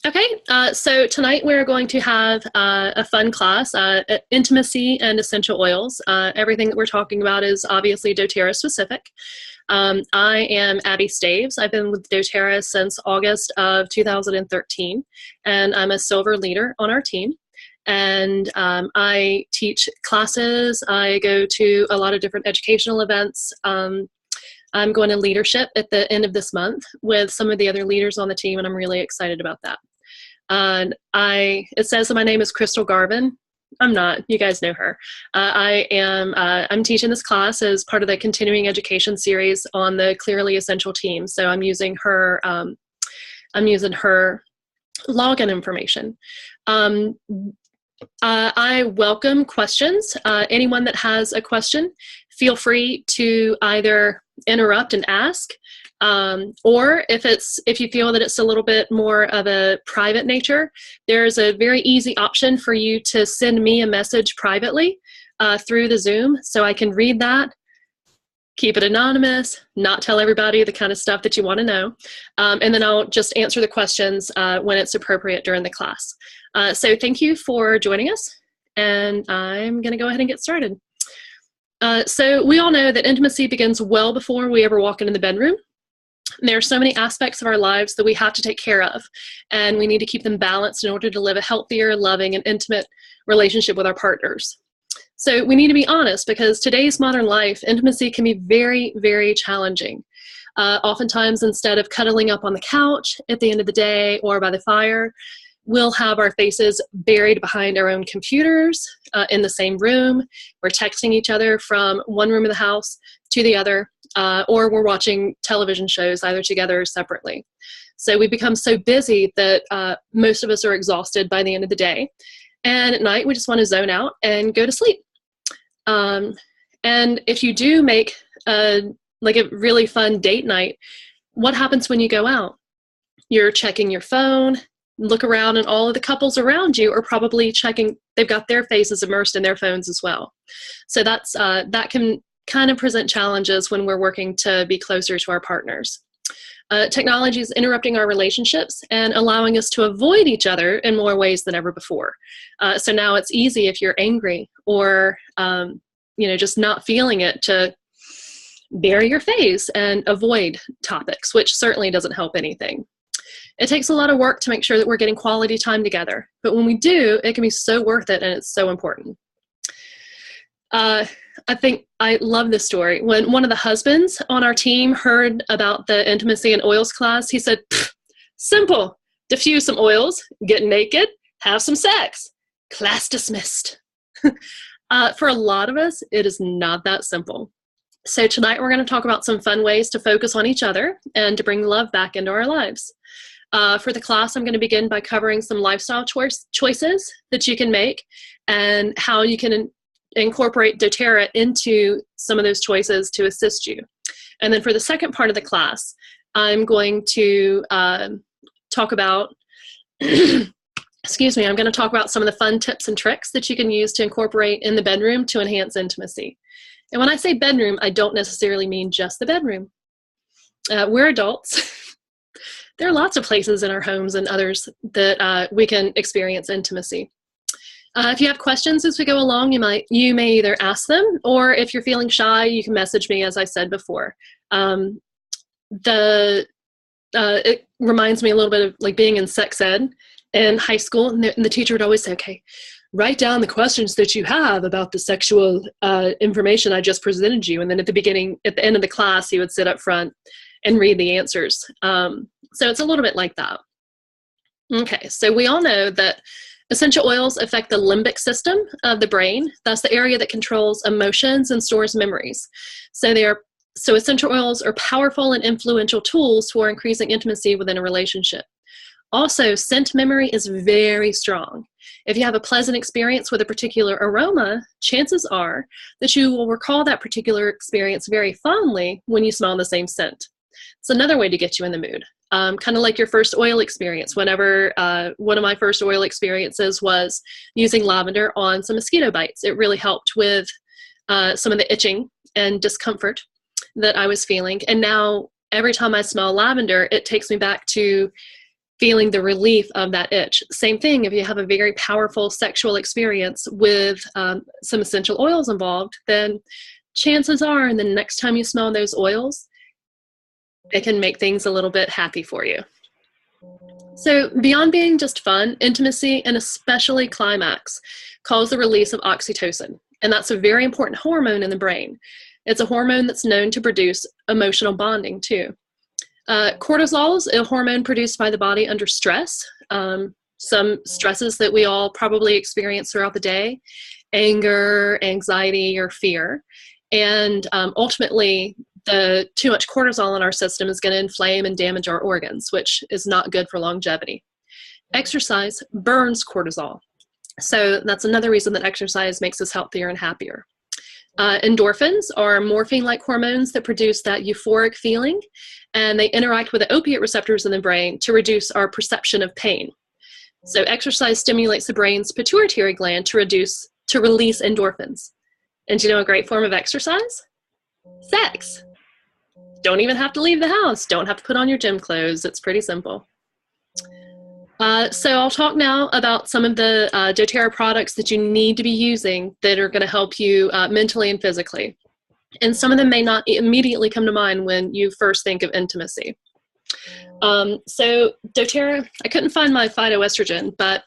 Okay, so tonight we're going to have a fun class, intimacy and essential oils. Everything that we're talking about is obviously doTERRA specific. I am Abby Staves. I've been with doTERRA since August of 2013, and I'm a silver leader on our team. And I teach classes. I go to a lot of different educational events. I'm going to leadership at the end of this month with some of the other leaders on the team, and I'm really excited about that. It says that my name is Crystal Garvin. I'm not. You guys know her. I'm teaching this class as part of the continuing education series on the Clearly Essential team. So I'm using her login information. I welcome questions. Anyone that has a question, feel free to either interrupt and ask, or if you feel that it's a little bit more of a private nature, there's a very easy option for you to send me a message privately through the Zoom, so I can read that, keep it anonymous, not tell everybody the kind of stuff that you want to know, and then I'll just answer the questions when it's appropriate during the class. So thank you for joining us, and I'm going to go ahead and get started. So we all know that intimacy begins well before we ever walk into the bedroom. There are so many aspects of our lives that we have to take care of, and we need to keep them balanced in order to live a healthier, loving, and intimate relationship with our partners. So we need to be honest, because today's modern life, intimacy can be very, very challenging. Oftentimes, instead of cuddling up on the couch at the end of the day or by the fire, we'll have our faces buried behind our own computers in the same room. We're texting each other from one room of the house to the other, or we're watching television shows either together or separately. So we become so busy that most of us are exhausted by the end of the day. And at night, we just want to zone out and go to sleep. And if you do make a really fun date night, what happens when you go out? You're checking your phone, look around, and all of the couples around you are probably checking. They've got their faces immersed in their phones as well. So that can kind of present challenges when we're working to be closer to our partners. Technology is interrupting our relationships and allowing us to avoid each other in more ways than ever before. So now it's easy if you're angry or just not feeling it to bury your face and avoid topics, which certainly doesn't help anything. It takes a lot of work to make sure that we're getting quality time together, but when we do, it can be so worth it, and it's so important. I think I love this story. When one of the husbands on our team heard about the intimacy and oils class, he said, simple, diffuse some oils, get naked, have some sex. Class dismissed. For a lot of us, it is not that simple. So tonight we're going to talk about some fun ways to focus on each other and to bring love back into our lives. For the class, I'm going to begin by covering some lifestyle choices that you can make and how you can incorporate doTERRA into some of those choices to assist you. And then for the second part of the class, I'm going to talk about, I'm going to talk about some of the fun tips and tricks that you can use to incorporate in the bedroom to enhance intimacy. And when I say bedroom, I don't necessarily mean just the bedroom. We're adults. There are lots of places in our homes and others that we can experience intimacy. If you have questions as we go along, you may either ask them, or if you're feeling shy, you can message me, as I said before. It reminds me a little bit of like being in sex ed in high school, and the teacher would always say, okay, write down the questions that you have about the sexual information I just presented you. And then at the end of the class, he would sit up front and read the answers. So it's a little bit like that. Okay, so we all know that essential oils affect the limbic system of the brain. That's the area that controls emotions and stores memories. So essential oils are powerful and influential tools for increasing intimacy within a relationship. Also, scent memory is very strong. If you have a pleasant experience with a particular aroma, chances are that you will recall that particular experience very fondly when you smell the same scent. It's another way to get you in the mood. Kind of like your first oil experience. Whenever one of my first oil experiences was using lavender on some mosquito bites. It really helped with some of the itching and discomfort that I was feeling. And now every time I smell lavender, it takes me back to feeling the relief of that itch. Same thing if you have a very powerful sexual experience with some essential oils involved, then chances are the next time you smell those oils, it can make things a little bit happy for you. So beyond being just fun, intimacy, and especially climax, cause the release of oxytocin. And that's a very important hormone in the brain. It's a hormone that's known to produce emotional bonding too. Cortisol is a hormone produced by the body under stress. Some stresses that we all probably experience throughout the day: anger, anxiety, or fear. And ultimately, the too much cortisol in our system is going to inflame and damage our organs, which is not good for longevity. Exercise burns cortisol. So that's another reason that exercise makes us healthier and happier. Endorphins are morphine-like hormones that produce that euphoric feeling, and they interact with the opiate receptors in the brain to reduce our perception of pain. So exercise stimulates the brain's pituitary gland to release endorphins. And do you know a great form of exercise? Sex. Don't even have to leave the house. Don't have to put on your gym clothes. It's pretty simple. So I'll talk now about some of the doTERRA products that you need to be using that are going to help you mentally and physically. And some of them may not immediately come to mind when you first think of intimacy. So doTERRA, I couldn't find my phytoestrogen, but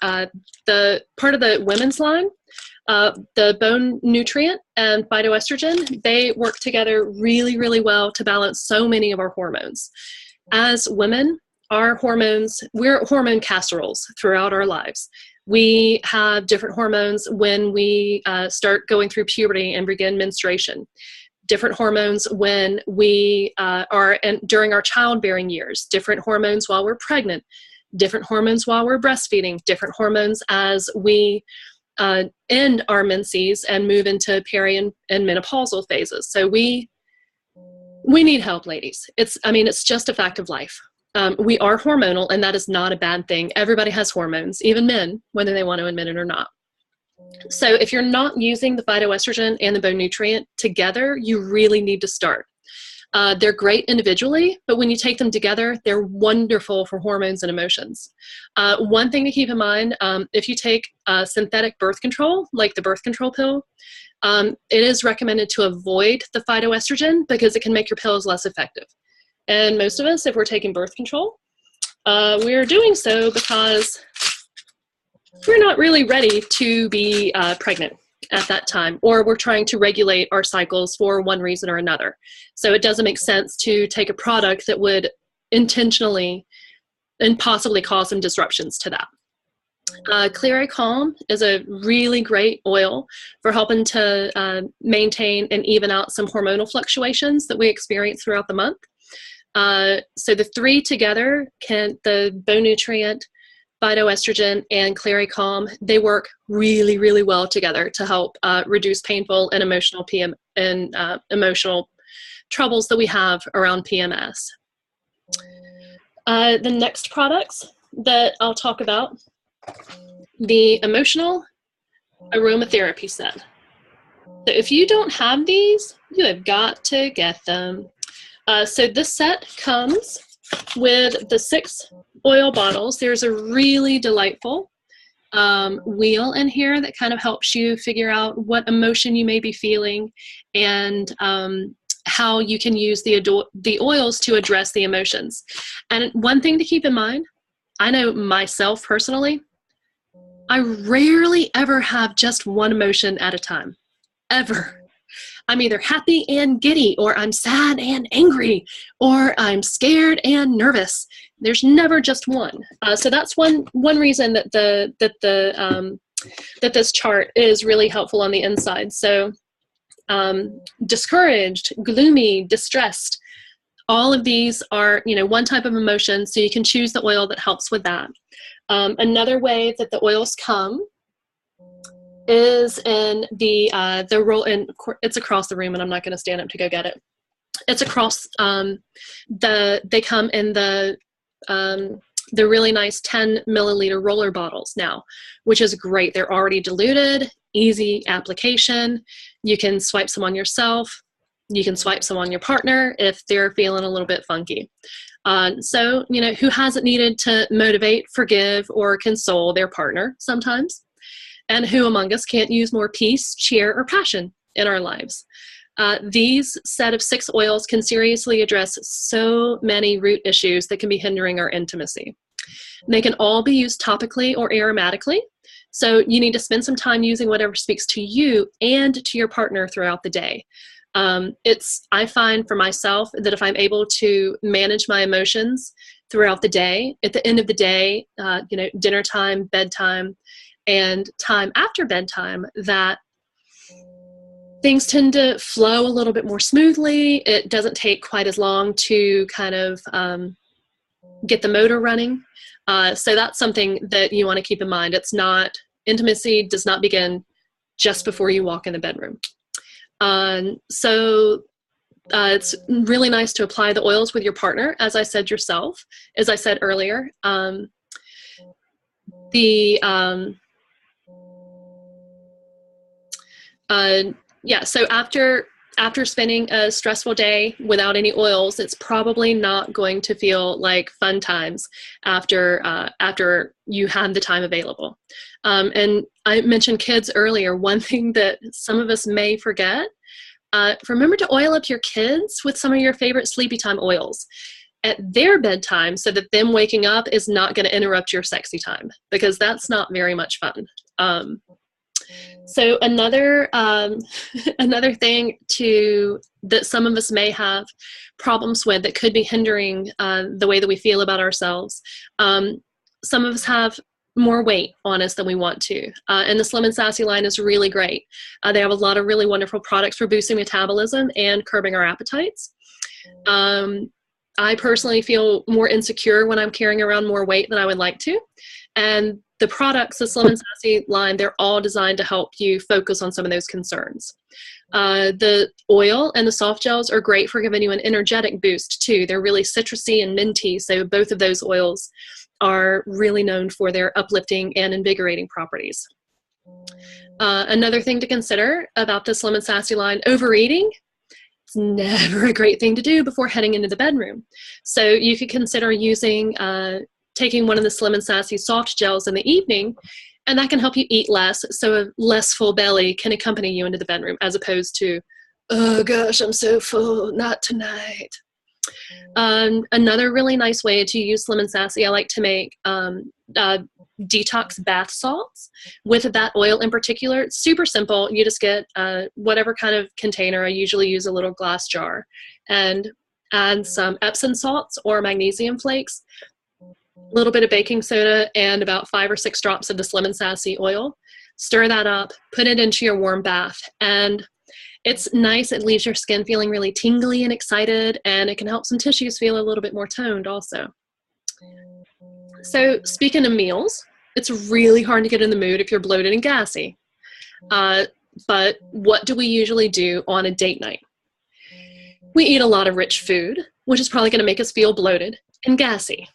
the part of the women's line, the bone nutrient and phytoestrogen, they work together really, really well to balance so many of our hormones. As women, our hormones, we're hormone casseroles throughout our lives. We have different hormones when we start going through puberty and begin menstruation. Different hormones when we during our childbearing years. Different hormones while we're pregnant. Different hormones while we're breastfeeding. Different hormones as we end our menses and move into peri and menopausal phases. So we need help, ladies. It's just a fact of life. We are hormonal, and that is not a bad thing. Everybody has hormones, even men, whether they want to admit it or not. So if you're not using the phytoestrogen and the bone nutrient together, you really need to start. They're great individually, but when you take them together, they're wonderful for hormones and emotions. One thing to keep in mind, if you take synthetic birth control, like the birth control pill, it is recommended to avoid the phytoestrogen because it can make your pills less effective. And most of us, if we're taking birth control, we're doing so because we're not really ready to be pregnant at that time, or we're trying to regulate our cycles for one reason or another. So it doesn't make sense to take a product that would intentionally and possibly cause some disruptions to that. Clear Calm is a really great oil for helping to maintain and even out some hormonal fluctuations that we experience throughout the month. So the three together, the bone nutrient, phytoestrogen, and Clear Calm, they work really, really well together to help reduce painful and emotional troubles that we have around PMS. The next products that I'll talk about, the Emotional Aromatherapy Set. So if you don't have these, you have got to get them. So this set comes with the 6 oil bottles. There's a really delightful wheel in here that kind of helps you figure out what emotion you may be feeling and how you can use the oils to address the emotions. And one thing to keep in mind, I know myself personally, I rarely ever have just one emotion at a time, ever. I'm either happy and giddy, or I'm sad and angry, or I'm scared and nervous. There's never just one. So that's one reason that that this chart is really helpful on the inside. So discouraged, gloomy, distressed, all of these are one type of emotion. So you can choose the oil that helps with that. Another way that the oils come is in the roll, and it's across the room, and I'm not going to stand up to go get it. It's across they come in the really nice 10 milliliter roller bottles now, which is great. They're already diluted, easy application. You can swipe some on yourself. You can swipe some on your partner if they're feeling a little bit funky. So, who hasn't needed to motivate, forgive, or console their partner sometimes? And who among us can't use more peace, cheer, or passion in our lives? These set of 6 oils can seriously address so many root issues that can be hindering our intimacy. They can all be used topically or aromatically. So you need to spend some time using whatever speaks to you and to your partner throughout the day. I find for myself that if I'm able to manage my emotions throughout the day, at the end of the day, dinner time, bedtime, and time after bedtime, that things tend to flow a little bit more smoothly. It doesn't take quite as long to kind of get the motor running. So that's something that you want to keep in mind. Intimacy does not begin just before you walk in the bedroom. So it's really nice to apply the oils with your partner, as I said earlier. So after spending a stressful day without any oils, it's probably not going to feel like fun times after you have the time available. And I mentioned kids earlier. One thing that some of us may forget, remember to oil up your kids with some of your favorite sleepy time oils at their bedtime, so that them waking up is not going to interrupt your sexy time, because that's not very much fun. So another thing that some of us may have problems with that could be hindering the way that we feel about ourselves. Some of us have more weight on us than we want to. And the Slim and Sassy line is really great. They have a lot of really wonderful products for boosting metabolism and curbing our appetites. I personally feel more insecure when I'm carrying around more weight than I would like to. And the products, the Slim and Sassy line, they're all designed to help you focus on some of those concerns. The oil and the soft gels are great for giving you an energetic boost too. They're really citrusy and minty, so both of those oils are really known for their uplifting and invigorating properties. Another thing to consider about the Slim and Sassy line, overeating. It's never a great thing to do before heading into the bedroom. So you could consider taking one of the Slim and Sassy soft gels in the evening, and that can help you eat less, so a less full belly can accompany you into the bedroom, as opposed to, oh gosh, I'm so full, not tonight. Another really nice way to use Slim and Sassy, I like to make detox bath salts with that oil in particular. It's super simple. You just get whatever kind of container. I usually use a little glass jar, and add some Epsom salts or magnesium flakes, a little bit of baking soda, and about 5 or 6 drops of the Slim and Sassy oil. Stir that up, put it into your warm bath, and it's nice. It leaves your skin feeling really tingly and excited, and it can help some tissues feel a little bit more toned also. So speaking of meals, it's really hard to get in the mood if you're bloated and gassy. But what do we usually do on a date night? We eat a lot of rich food, which is probably going to make us feel bloated and gassy.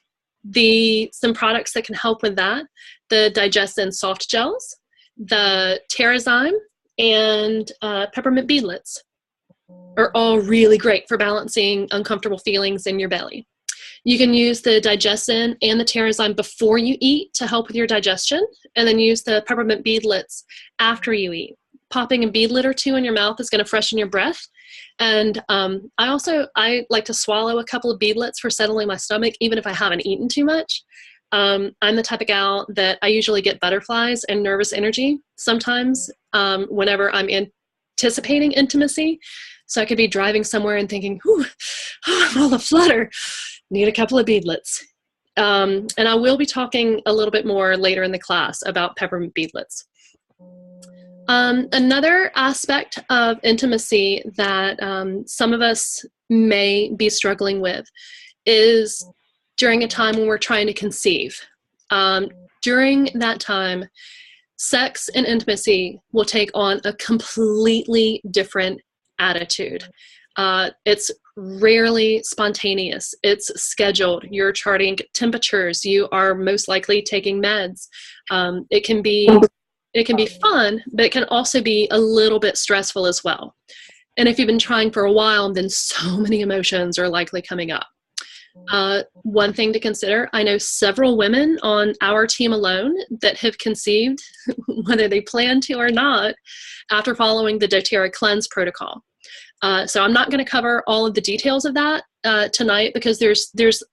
Some products that can help with that, the Digestin soft gels, the Terrazyme, and peppermint beadlets are all really great for balancing uncomfortable feelings in your belly. You can use the Digestin and the Terrazyme before you eat to help with your digestion, and then use the peppermint beadlets after you eat. Popping a beadlet or 2 in your mouth is going to freshen your breath. And I like to swallow a couple of beadlets for settling my stomach, even if I haven't eaten too much. I'm the type of gal that I usually get butterflies and nervous energy sometimes whenever I'm anticipating intimacy. So I could be driving somewhere and thinking, I'm all aflutter. Need a couple of beadlets. And I will be talking a little bit more later in the class about peppermint beadlets. Another aspect of intimacy that some of us may be struggling with is during a time when we're trying to conceive. During that time, sex and intimacy will take on a completely different attitude. It's rarely spontaneous. It's scheduled. You're charting temperatures. You are most likely taking meds. It can be fun, but it can also be a little bit stressful as well. And if you've been trying for a while, then so many emotions are likely coming up. One thing to consider, I know several women on our team alone that have conceived, whether they plan to or not, after following the doTERRA cleanse protocol. So I'm not going to cover all of the details of that tonight, because there's,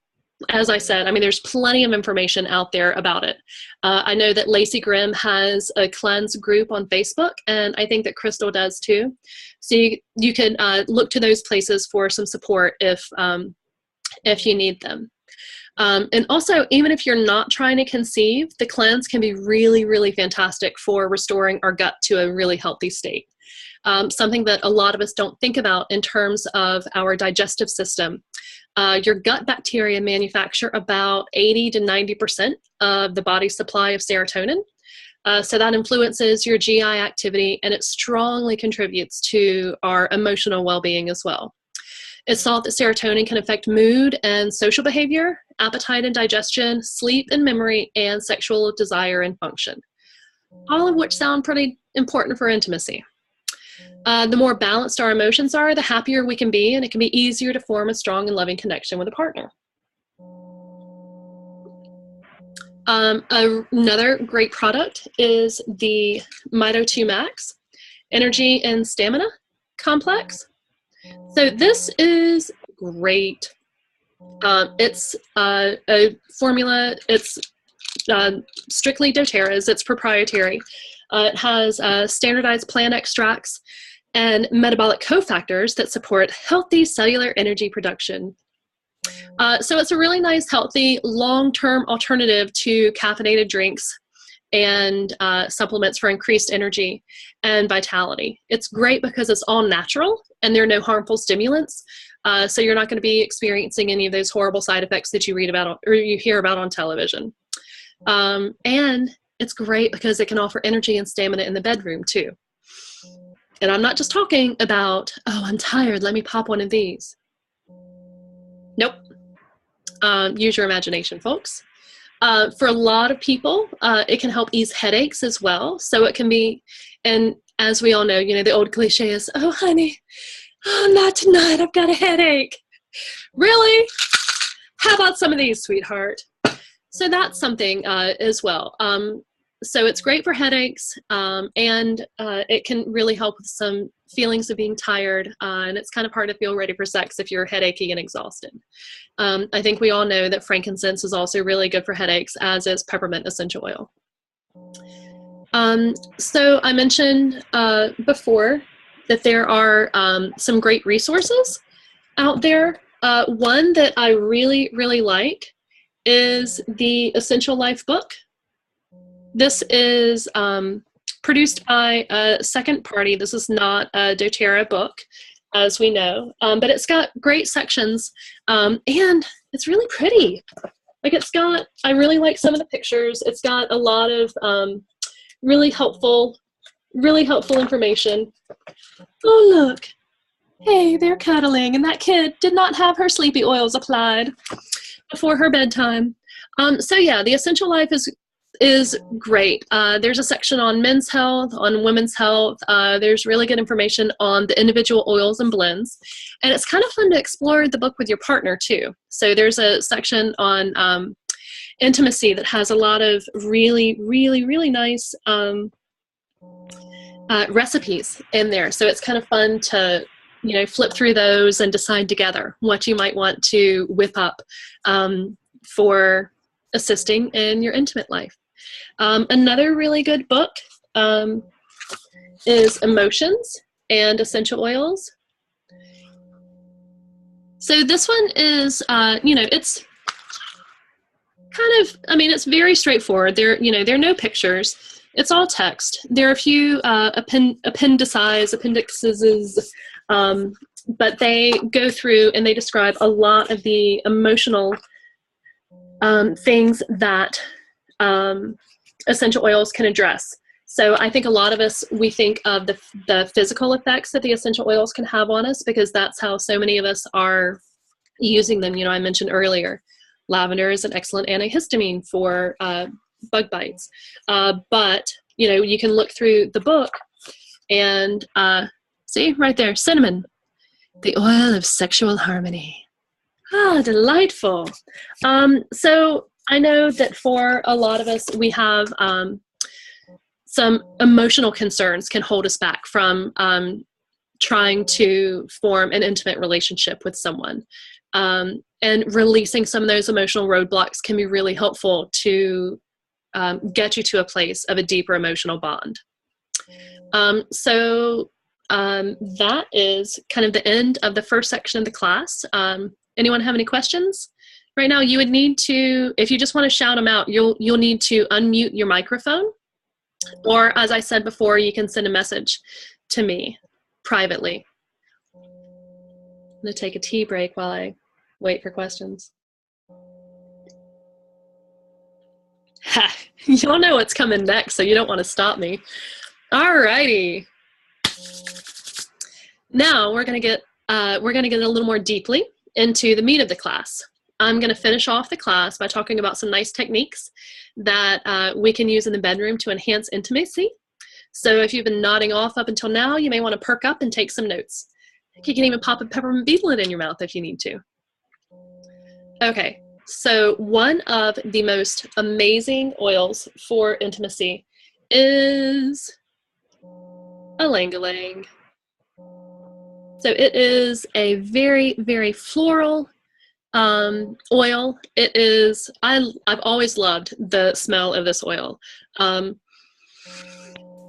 as I said, I mean, there's plenty of information out there about it. I know that Lacey Grimm has a cleanse group on Facebook, and I think that Crystal does too. So you can look to those places for some support if you need them. And also, even if you're not trying to conceive, the cleanse can be really, really fantastic for restoring our gut to a really healthy state. Something that a lot of us don't think about in terms of our digestive system. Your gut bacteria manufacture about 80 to 90% of the body's supply of serotonin. So that influences your GI activity, and it strongly contributes to our emotional well-being as well. It's thought that serotonin can affect mood and social behavior, appetite and digestion, sleep and memory, and sexual desire and function. All of which sound pretty important for intimacy. The more balanced our emotions are, the happier we can be, and it can be easier to form a strong and loving connection with a partner. Another great product is the Mytomax Energy and Stamina Complex. So this is great. It's a formula. It's strictly doTERRA's. It's proprietary. It has standardized plant extracts and metabolic cofactors that support healthy cellular energy production. So it's a really nice, healthy, long-term alternative to caffeinated drinks and supplements for increased energy and vitality. It's great because it's all natural and there are no harmful stimulants. So you're not going to be experiencing any of those horrible side effects that you read about or you hear about on television. And it's great because it can offer energy and stamina in the bedroom too. And I'm not just talking about, oh, I'm tired, let me pop one of these. Nope. Use your imagination, folks. For a lot of people, it can help ease headaches as well. So it can be, and as we all know, you know, the old cliche is, oh, honey, oh, not tonight, I've got a headache. Really? How about some of these, sweetheart? So that's something as well. So it's great for headaches, and it can really help with some feelings of being tired, and it's kind of hard to feel ready for sex if you're headachy and exhausted. I think we all know that frankincense is also really good for headaches, as is peppermint essential oil. So I mentioned before that there are some great resources out there. One that I really, really like is the Essential Life book. This is produced by a second party. This is not a doTERRA book, as we know, but it's got great sections, and it's really pretty. Like I really like some of the pictures. It's got a lot of really helpful information. Oh, look. Hey, they're cuddling, and that kid did not have her sleepy oils applied before her bedtime. So yeah, the Essential Life is great. There's a section on men's health, on women's health. There's really good information on the individual oils and blends. And it's kind of fun to explore the book with your partner too. So there's a section on intimacy that has a lot of really, really, really nice recipes in there. So it's kind of fun to, you know, flip through those and decide together what you might want to whip up for assisting in your intimate life. Another really good book is Emotions and Essential Oils. So this one is, you know, it's kind of, I mean, it's very straightforward. There are no pictures. It's all text. There are a few appendixes, but they go through and they describe a lot of the emotional things that essential oils can address. So I think a lot of us, we think of the physical effects that the essential oils can have on us because that's how so many of us are using them. You know, I mentioned earlier, lavender is an excellent antihistamine for bug bites. But, you know, you can look through the book and See, right there, cinnamon, the oil of sexual harmony. Ah, delightful. So I know that for a lot of us, we have some emotional concerns can hold us back from trying to form an intimate relationship with someone. And releasing some of those emotional roadblocks can be really helpful to get you to a place of a deeper emotional bond. So that is kind of the end of the first section of the class. Anyone have any questions? Right now, you would need to, if you just want to shout them out, you'll need to unmute your microphone. Or as I said before, you can send a message to me privately. I'm going to take a tea break while I wait for questions. Ha! You'll know what's coming next, so you don't want to stop me. All righty. Now we're going to get a little more deeply into the meat of the class. I'm going to finish off the class by talking about some nice techniques that we can use in the bedroom to enhance intimacy. So if you've been nodding off up until now, you may want to perk up and take some notes. You can even pop a peppermint beetlet in your mouth if you need to. Okay, so one of the most amazing oils for intimacy is Algalang. So it is a very, very floral oil. It is, I've always loved the smell of this oil.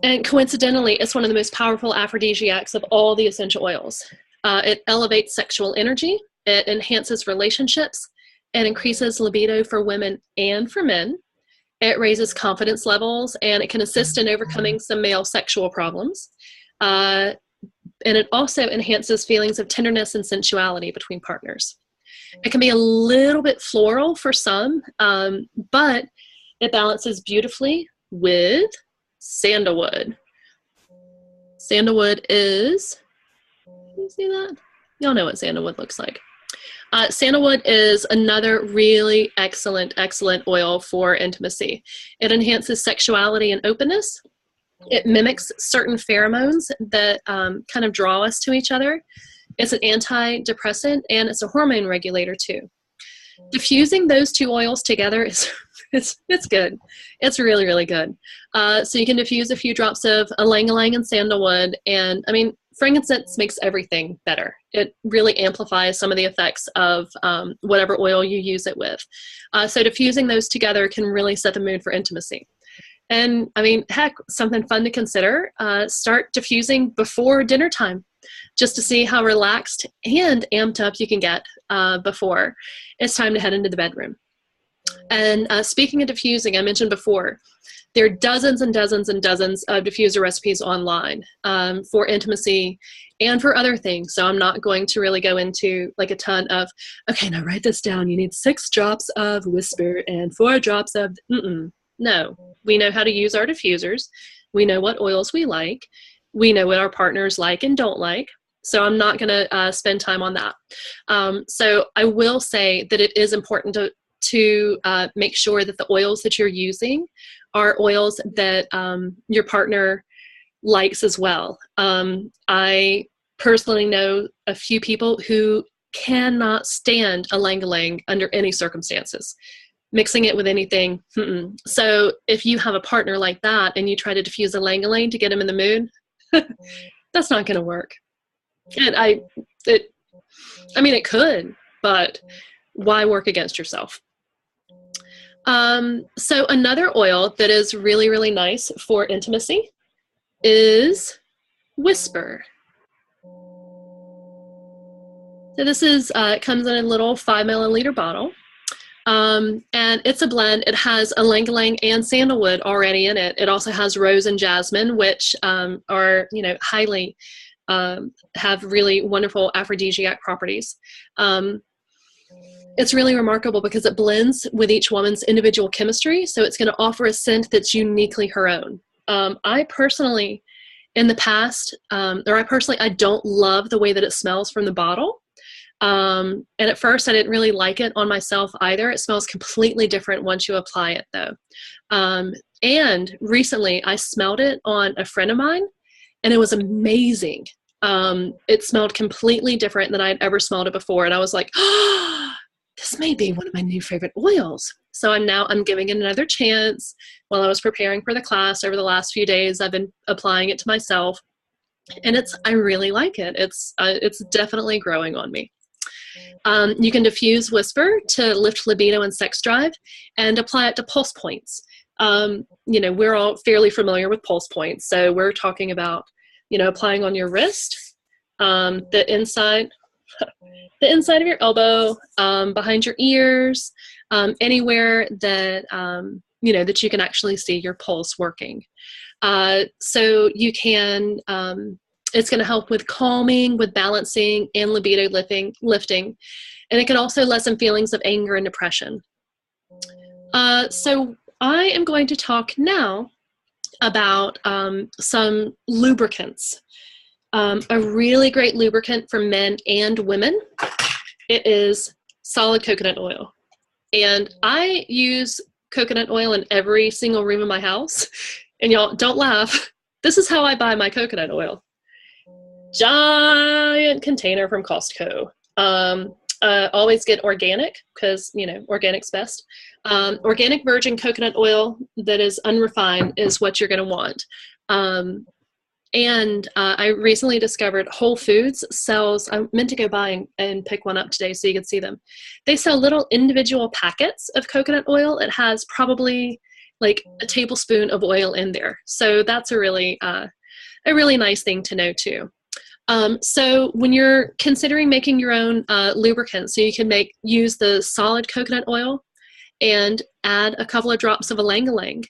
And coincidentally, it's one of the most powerful aphrodisiacs of all the essential oils. It elevates sexual energy, it enhances relationships, it increases libido for women and for men, it raises confidence levels, and it can assist in overcoming some male sexual problems. And it also enhances feelings of tenderness and sensuality between partners. It can be a little bit floral for some, but it balances beautifully with sandalwood. Sandalwood is, can you see that? Y'all know what sandalwood looks like. Sandalwood is another really excellent oil for intimacy. It enhances sexuality and openness. It mimics certain pheromones that kind of draw us to each other. It's an antidepressant and it's a hormone regulator too. Diffusing those two oils together is it's good. It's really, really good. So you can diffuse a few drops of ylang-ylang and sandalwood, and I mean, frankincense makes everything better. It really amplifies some of the effects of whatever oil you use it with. So diffusing those together can really set the mood for intimacy. And I mean, heck, something fun to consider, start diffusing before dinner time, just to see how relaxed and amped up you can get before it's time to head into the bedroom. And speaking of diffusing, I mentioned before, there are dozens and dozens and dozens of diffuser recipes online for intimacy and for other things. So I'm not going to really go into like a ton of, okay, now write this down. You need 6 drops of Whisper and 4 drops of, No, we know how to use our diffusers. We know what oils we like. We know what our partners like and don't like. So I'm not going to spend time on that. So I will say that it is important to make sure that the oils that you're using are oils that your partner likes as well. I personally know a few people who cannot stand ylang-ylang under any circumstances. Mixing it with anything. So if you have a partner like that and you try to diffuse ylang-ylang to get him in the mood, that's not going to work. And I mean, it could, but why work against yourself? So another oil that is really, really nice for intimacy is Whisper. So this is, it comes in a little 5 milliliter bottle. And it's a blend. It has ylang-ylang and sandalwood already in it. It also has rose and jasmine, which are, highly, have really wonderful aphrodisiac properties. It's really remarkable because it blends with each woman's individual chemistry. So it's going to offer a scent that's uniquely her own. I personally, in the past, I don't love the way that it smells from the bottle. And at first I didn't really like it on myself either. It smells completely different once you apply it though. And recently I smelled it on a friend of mine and it was amazing. It smelled completely different than I'd ever smelled it before. And I was like, oh, this may be one of my new favorite oils. So I'm giving it another chance. While I was preparing for the class over the last few days, I've been applying it to myself, and I really like it. It's definitely growing on me. You can diffuse whisper to lift libido and sex drive, and apply it to pulse points. We're all fairly familiar with pulse points. So we're talking about, applying on your wrist, the inside of your elbow, behind your ears, anywhere that, that you can actually see your pulse working. So you can, it's going to help with calming, with balancing, and libido lifting. And it can also lessen feelings of anger and depression. So I am going to talk now about some lubricants. A really great lubricant for men and women. It is solid coconut oil. And I use coconut oil in every single room in my house. And y'all, don't laugh. This is how I buy my coconut oil. Giant container from Costco. Always get organic, because, organic's best. Organic virgin coconut oil that is unrefined is what you're going to want. And I recently discovered Whole Foods sells, I meant to go by and pick one up today so you can see them. They sell little individual packets of coconut oil. It has probably like a tablespoon of oil in there. So that's a really nice thing to know too. So when you're considering making your own lubricant, so you can use the solid coconut oil and add a couple of drops of Algalang.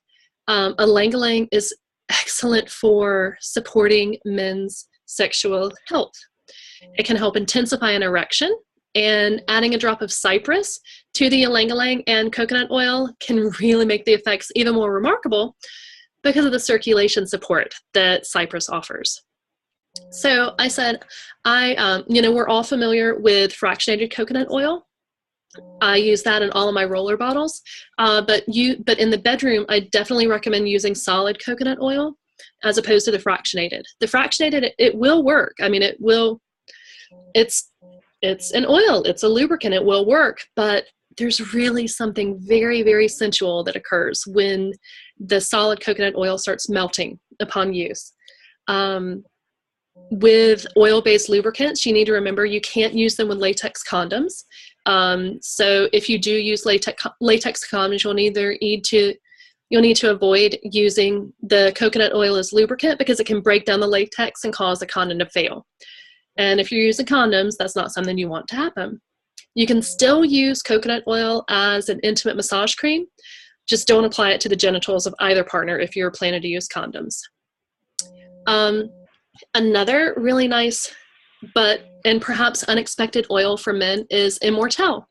Algalang is excellent for supporting men's sexual health. It can help intensify an erection, and adding a drop of cypress to the Algalang and coconut oil can really make the effects even more remarkable because of the circulation support that cypress offers. So I said, we're all familiar with fractionated coconut oil. I use that in all of my roller bottles, but in the bedroom, I definitely recommend using solid coconut oil as opposed to the fractionated. The fractionated, it will work. I mean, it's an oil, it's a lubricant, it will work, but there's really something very, very sensual that occurs when the solid coconut oil starts melting upon use. With oil-based lubricants, you need to remember you can't use them with latex condoms. So if you do use latex condoms, you'll need to avoid using the coconut oil as lubricant because it can break down the latex and cause the condom to fail. And if you're using condoms, that's not something you want to happen. You can still use coconut oil as an intimate massage cream. Just don't apply it to the genitals of either partner if you're planning to use condoms. Another really nice and perhaps unexpected oil for men is Immortelle.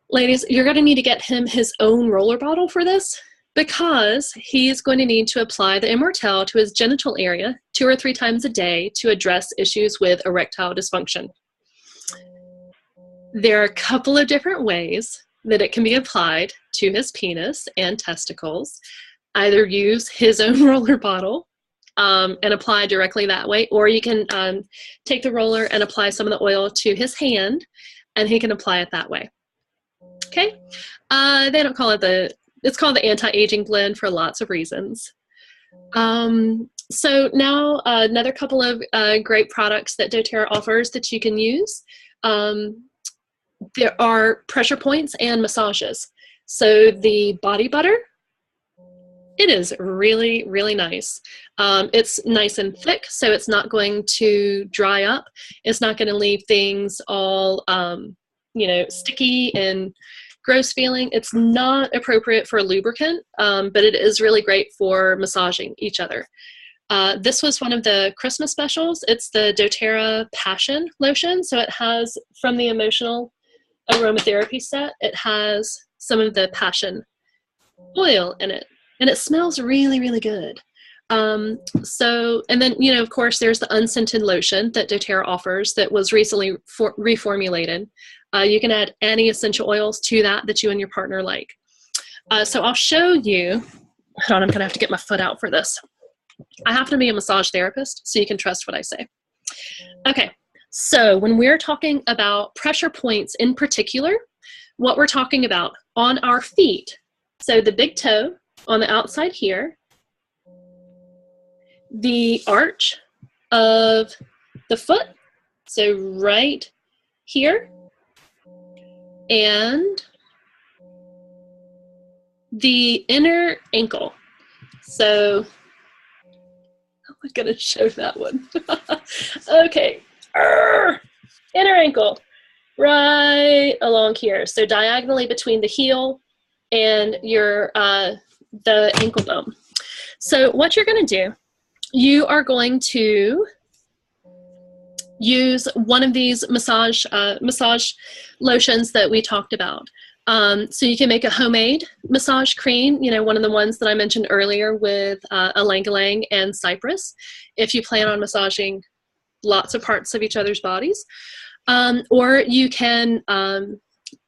Ladies, you're going to need to get him his own roller bottle for this, because he's going to need to apply the Immortelle to his genital area 2 or 3 times a day to address issues with erectile dysfunction. There are a couple of different ways that it can be applied to his penis and testicles. Either use his own roller bottle and apply directly that way, or you can take the roller and apply some of the oil to his hand, and he can apply it that way. Okay? They don't call it it's called the anti-aging blend for lots of reasons. So now another couple of great products that doTERRA offers that you can use. There are pressure points and massages. So the body butter, it is really, really nice. It's nice and thick, so it's not going to dry up. It's not going to leave things all, sticky and gross feeling. It's not appropriate for a lubricant, but it is really great for massaging each other. This was one of the Christmas specials. It's the doTERRA Passion Lotion. So it has, from the emotional aromatherapy set, it has some of the passion oil in it. And it smells really, really good. And then, of course, there's the unscented lotion that doTERRA offers that was recently reformulated. You can add any essential oils to that you and your partner like. So I'll show you. Hold on, I'm going to have to get my foot out for this. I happen to be a massage therapist, so you can trust what I say. Okay, so when we're talking about pressure points in particular, what we're talking about on our feet, so the big toe on the outside here, the arch of the foot, so right here, and the inner ankle. So I'm going to show that one. Okay. Inner ankle right along here. So diagonally between the heel and your the ankle bone. So what you're going to do, you are going to use one of these massage lotions that we talked about. So you can make a homemade massage cream, you know, one of the ones that I mentioned earlier with Algalang and cypress, if you plan on massaging lots of parts of each other's bodies. Or you can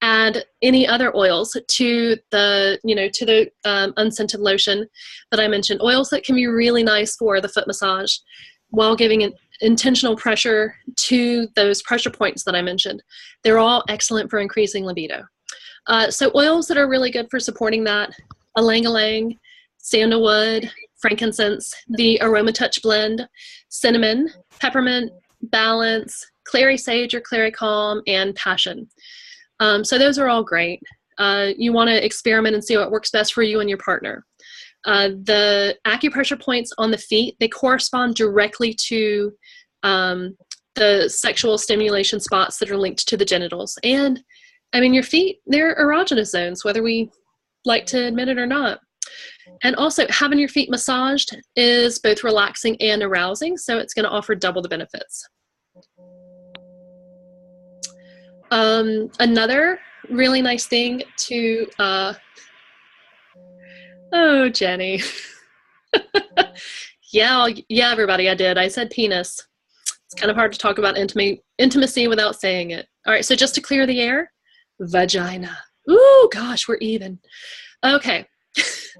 add any other oils to the, you know, to the unscented lotion that I mentioned. Oils that can be really nice for the foot massage while giving an intentional pressure to those pressure points that I mentioned. They're all excellent for increasing libido. So oils that are really good for supporting that: Algalang, sandalwood, frankincense, the Aroma Touch blend, cinnamon, peppermint, balance, clary sage or clary calm, and passion. So those are all great. You want to experiment and see what works best for you and your partner. The acupressure points on the feet, they correspond directly to the sexual stimulation spots that are linked to the genitals. And I mean, your feet, they're erogenous zones, whether we like to admit it or not. And also, having your feet massaged is both relaxing and arousing, so it's going to offer double the benefits. Another really nice thing to, oh, Jenny. Yeah, everybody, I did. I said penis. It's kind of hard to talk about intimacy without saying it. All right, so just to clear the air, vagina. Ooh, gosh, we're even. Okay.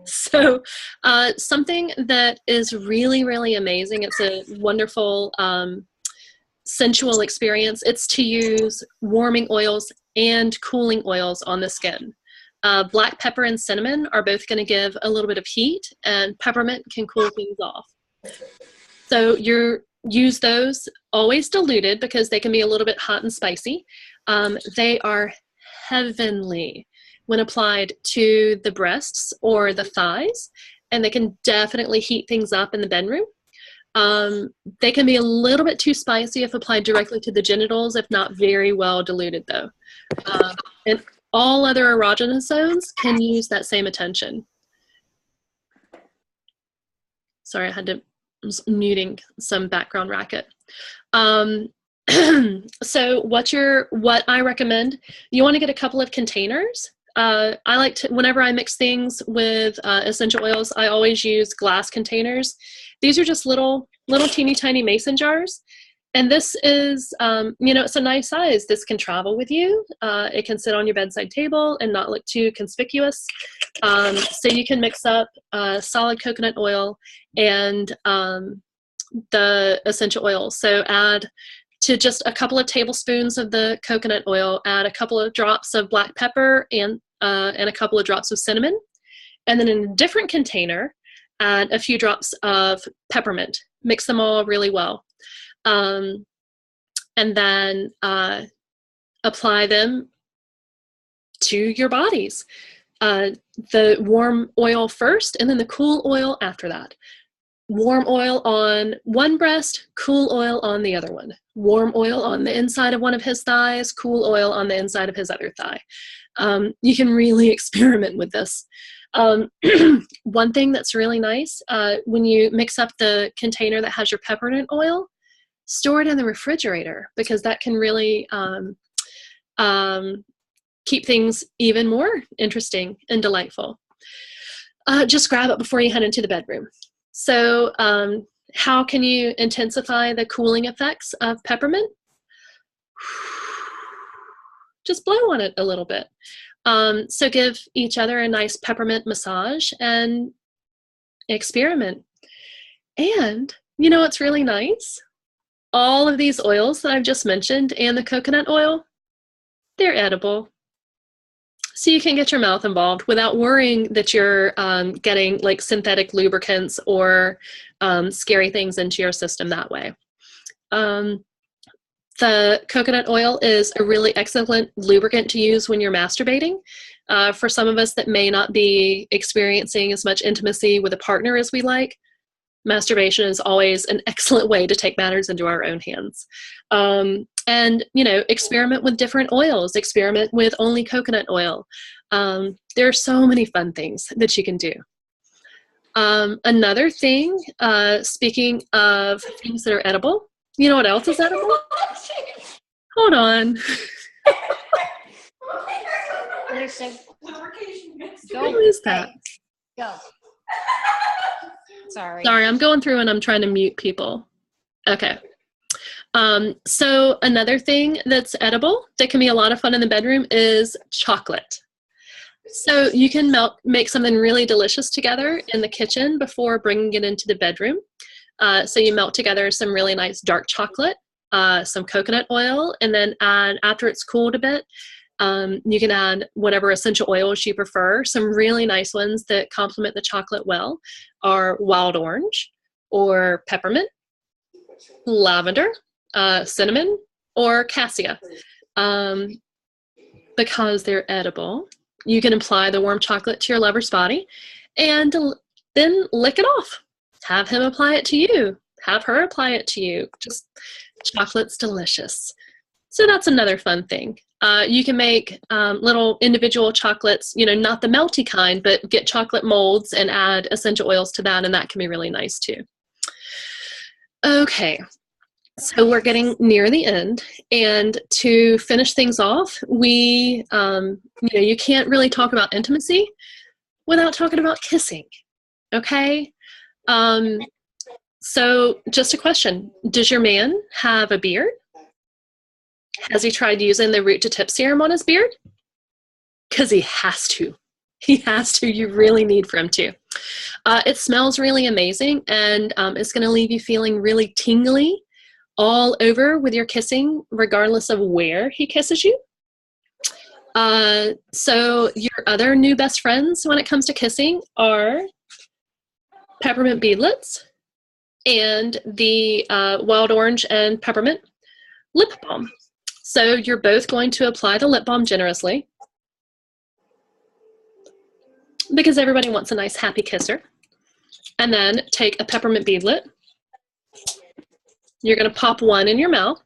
So something that is really, really amazing, it's a wonderful sensual experience, it's to use warming oils and cooling oils on the skin. Black pepper and cinnamon are both going to give a little bit of heat, and peppermint can cool things off. So use those always diluted because they can be a little bit hot and spicy. They are heavenly when applied to the breasts or the thighs, and they can definitely heat things up in the bedroom. They can be a little bit too spicy if applied directly to the genitals, if not very well diluted though. And all other erogenous zones can use that same attention. Sorry, I was muting some background racket. So what I recommend, you want to get a couple of containers. I like to, whenever I mix things with essential oils, I always use glass containers. These are just little teeny tiny mason jars. And this is, you know, it's a nice size. This can travel with you. It can sit on your bedside table and not look too conspicuous. So you can mix up solid coconut oil and the essential oils. So add to just a couple of tablespoons of the coconut oil, add a couple of drops of black pepper and a couple of drops of cinnamon. And then in a different container, add a few drops of peppermint. Mix them all really well. And then apply them to your bodies. The warm oil first, and then the cool oil after that. Warm oil on one breast, cool oil on the other one. Warm oil on the inside of one of his thighs, cool oil on the inside of his other thigh. You can really experiment with this. One thing that's really nice, when you mix up the container that has your peppermint oil, store it in the refrigerator, because that can really keep things even more interesting and delightful. Just grab it before you head into the bedroom. So how can you intensify the cooling effects of peppermint? Just blow on it a little bit. So give each other a nice peppermint massage and experiment. And you know what's really nice? All of these oils that I've just mentioned and the coconut oil, they're edible. So you can get your mouth involved without worrying that you're getting like synthetic lubricants or scary things into your system that way. The coconut oil is a really excellent lubricant to use when you're masturbating. For some of us that may not be experiencing as much intimacy with a partner as we like, masturbation is always an excellent way to take matters into our own hands. And, you know, experiment with different oils, experiment with only coconut oil. There are so many fun things that you can do. Another thing, speaking of things that are edible, you know what else is edible? Hold on. What is that? Go. Sorry, I'm going through and I'm trying to mute people. Okay. So another thing that's edible that can be a lot of fun in the bedroom is chocolate. So you can make something really delicious together in the kitchen before bringing it into the bedroom. So you melt together some really nice dark chocolate, some coconut oil, and then after it's cooled a bit, you can add whatever essential oils you prefer. Some really nice ones that complement the chocolate well are wild orange or peppermint, lavender, cinnamon, or cassia. Because they're edible, you can apply the warm chocolate to your lover's body and then lick it off. Have him apply it to you. Have her apply it to you. Just chocolate's delicious. So that's another fun thing. You can make little individual chocolates, you know, not the melty kind, but get chocolate molds and add essential oils to that, and that can be really nice too. Okay, so we're getting near the end, and to finish things off, you know, you can't really talk about intimacy without talking about kissing, okay? So just a question, does your man have a beard? Has he tried using the root to tip serum on his beard? Because he has to. He has to. You really need for him to. It smells really amazing, and it's going to leave you feeling really tingly all over with your kissing, regardless of where he kisses you. So your other new best friends when it comes to kissing are peppermint beadlets and the wild orange and peppermint lip balm. So you're both going to apply the lip balm generously because everybody wants a nice happy kisser. And then take a peppermint beadlet. You're going to pop one in your mouth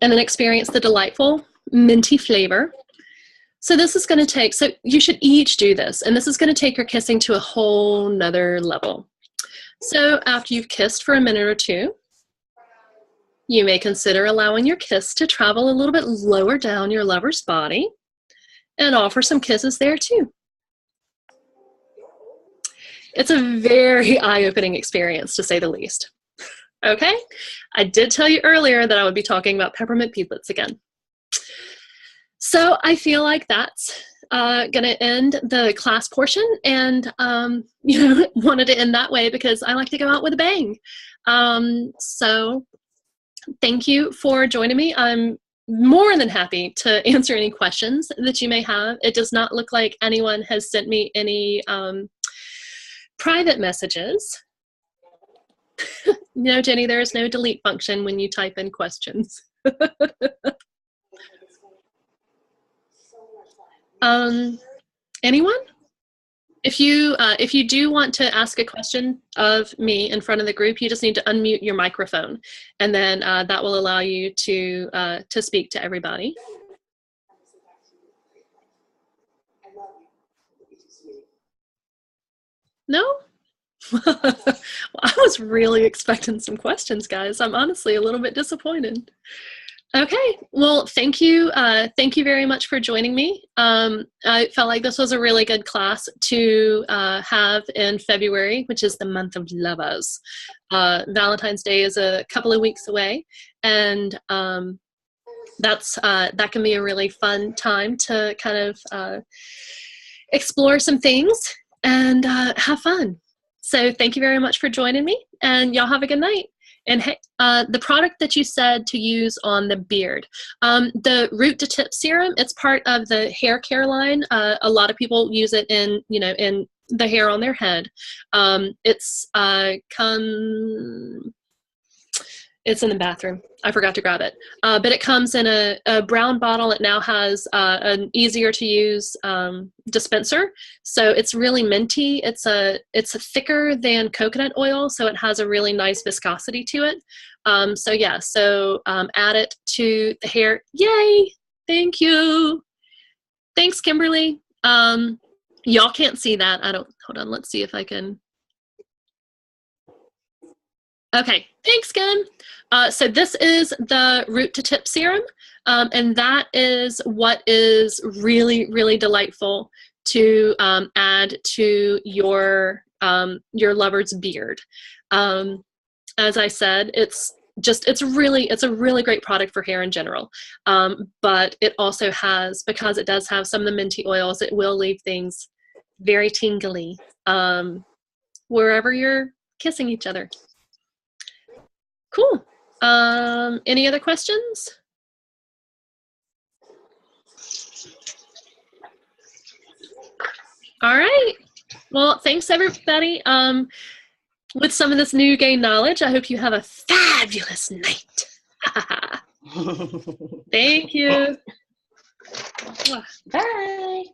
and then experience the delightful minty flavor. So this is going to take, so you should each do this, and this is going to take your kissing to a whole nother level. So after you've kissed for a minute or two, you may consider allowing your kiss to travel a little bit lower down your lover's body and offer some kisses there too. It's a very eye-opening experience, to say the least. Okay, I did tell you earlier that I would be talking about peppermint beadlets again. So I feel like that's going to end the class portion, and you know, wanted to end that way because I like to go out with a bang. So thank you for joining me. I'm more than happy to answer any questions that you may have. It does not look like anyone has sent me any private messages. No, Jenny, there is no delete function when you type in questions. Anyone? If you do want to ask a question of me in front of the group, you just need to unmute your microphone, and then that will allow you to speak to everybody. No? Well, I was really expecting some questions, guys. I'm honestly a little bit disappointed. Okay, well, thank you very much for joining me. I felt like this was a really good class to have in February, which is the month of lovers. Valentine's Day is a couple of weeks away, and that can be a really fun time to kind of explore some things and have fun. So thank you very much for joining me, and y'all have a good night. And hey, the product that you said to use on the beard, the root to tip serum, it's part of the hair care line. A lot of people use it in, in the hair on their head. It's in the bathroom. I forgot to grab it. But it comes in a brown bottle. It now has an easier to use dispenser. So it's really minty. It's thicker than coconut oil, so it has a really nice viscosity to it. So add it to the hair. Yay! Thank you. Thanks, Kimberly. Y'all can't see that. Hold on, let's see if I can. Okay, thanks, Kim. So this is the root to tip serum, and that is what is really, really delightful to add to your lover's beard. As I said, it's a really great product for hair in general. But it also has, because it does have some of the minty oils, it will leave things very tingly wherever you're kissing each other. Cool. Any other questions? All right. Well, thanks everybody. With some of this new gained knowledge, I hope you have a fabulous night. Thank you. Bye.